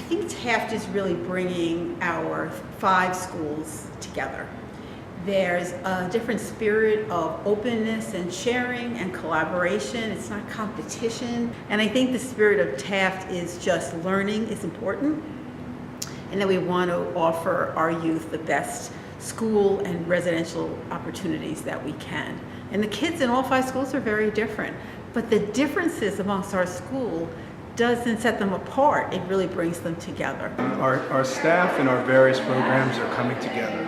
think Taft is really bringing our 5 schools together. There's a different spirit of openness and sharing and collaboration. It's not competition. And I think the spirit of Taft is just learning is important, and that we want to offer our youth the best school and residential opportunities that we can. And the kids in all 5 schools are very different, but the differences amongst our school doesn't set them apart. It really brings them together. Our staff and our various programs are coming together.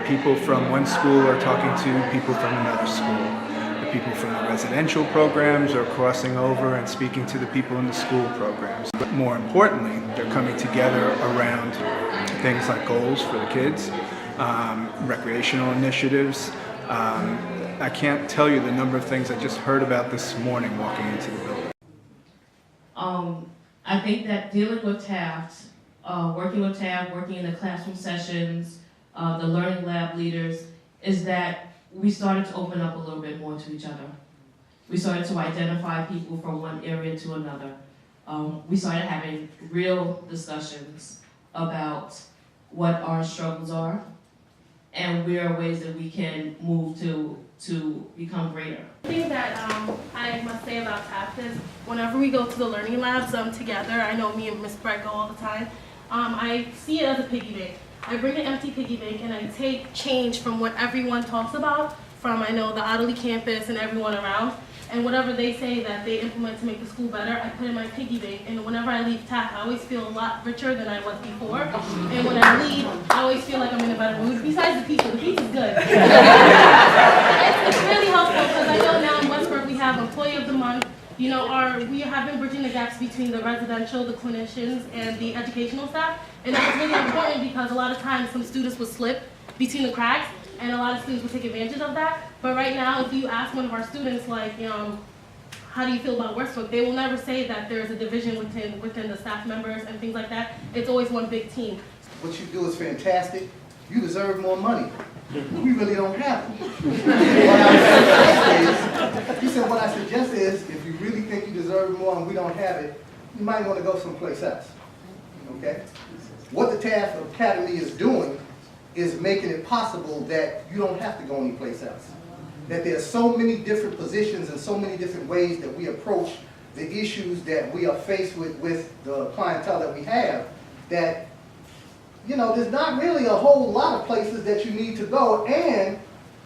People from one school are talking to people from another school. The people from the residential programs are crossing over and speaking to the people in the school programs. But more importantly, they're coming together around things like goals for the kids, recreational initiatives. I can't tell you the number of things I just heard about this morning walking into the building. I think that dealing with Taft, working in the classroom sessions, the learning lab leaders, is that we started to open up a little bit more to each other. We started to identify people from one area to another. We started having real discussions about what our struggles are and where are ways that we can move to become greater. The thing that I must say about Taft is whenever we go to the learning labs together, I know me and Miss Brett go all the time, I see it as a piggy bank. I bring an empty piggy bank and I take change from what everyone talks about, from I know the Otterly campus and everyone around, and whatever they say that they implement to make the school better, I put in my piggy bank, and whenever I leave Taft, I always feel a lot richer than I was before, and when I leave, I always feel like I'm in a better mood, besides the pizza's good. It's really helpful because I know now in Westbrook we have Employee of the Month. You know, we have been bridging the gaps between the residential, the clinicians, and the educational staff, and that's really important because a lot of times some students would slip between the cracks, and a lot of students would take advantage of that. But right now, if you ask one of our students, like, how do you feel about Westbrook, they will never say that there's a division within the staff members and things like that. It's always one big team. What you do is fantastic. You deserve more money. We really don't have it. What I suggest is, if you really think you deserve more and we don't have it, you might want to go someplace else. Okay? What the Taft Academy is doing is making it possible that you don't have to go anyplace else. That there are so many different positions and so many different ways that we approach the issues that we are faced with the clientele that we have, that there's not really a whole lot of places that you need to go, and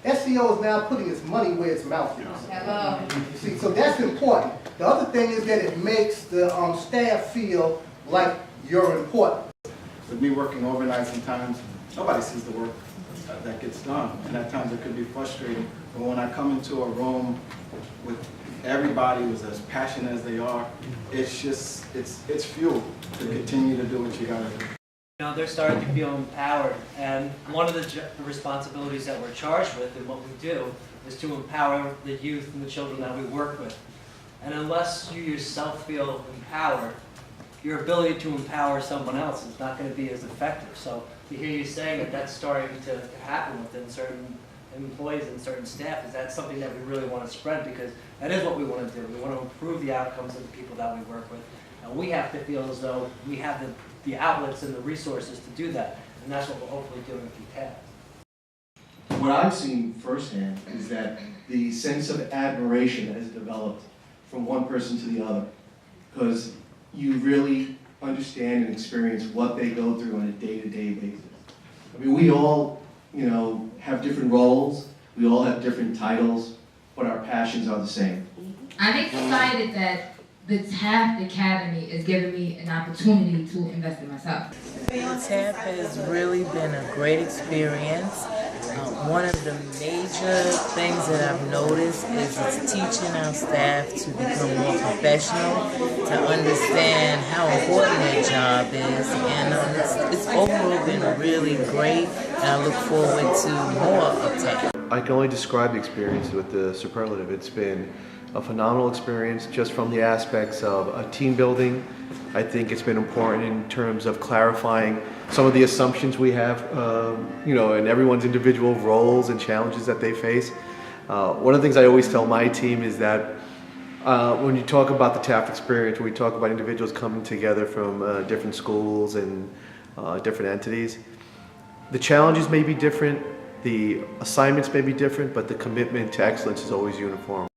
SCO is now putting its money where its mouth is. See, so that's important. The other thing is that it makes the staff feel like you're important. With me working overnight, sometimes nobody sees the work that gets done, and at times it could be frustrating. But when I come into a room with everybody who's as passionate as they are, it's just, it's fuel to continue to do what you gotta do. They're starting to feel empowered, and one of the responsibilities that we're charged with and what we do is to empower the youth and the children that we work with. And unless you yourself feel empowered, your ability to empower someone else is not going to be as effective. So to hear you saying that that's starting to happen within certain employees and certain staff, is that something that we really want to spread, because that is what we want to do. We want to improve the outcomes of the people that we work with. And we have to feel as though we have the outlets and the resources to do that, and that's what we're hopefully doing through Taft. What I've seen firsthand is that the sense of admiration has developed from one person to the other, because you really understand and experience what they go through on a day-to-day basis. I mean, we all, have different roles, we all have different titles, but our passions are the same. I'm excited that the Taft Academy is giving me an opportunity to invest in myself. Taft has really been a great experience. One of the major things that I've noticed is it's teaching our staff to become more professional, to understand how important their job is, and it's overall been really great, and I look forward to more of Taft. I can only describe the experience with the superlative. It's been a phenomenal experience just from the aspects of team building. I think it's been important in terms of clarifying some of the assumptions we have, in everyone's individual roles and challenges that they face. One of the things I always tell my team is that When you talk about the Taft experience, when we talk about individuals coming together from different schools and different entities, the challenges may be different, the assignments may be different, but the commitment to excellence is always uniform.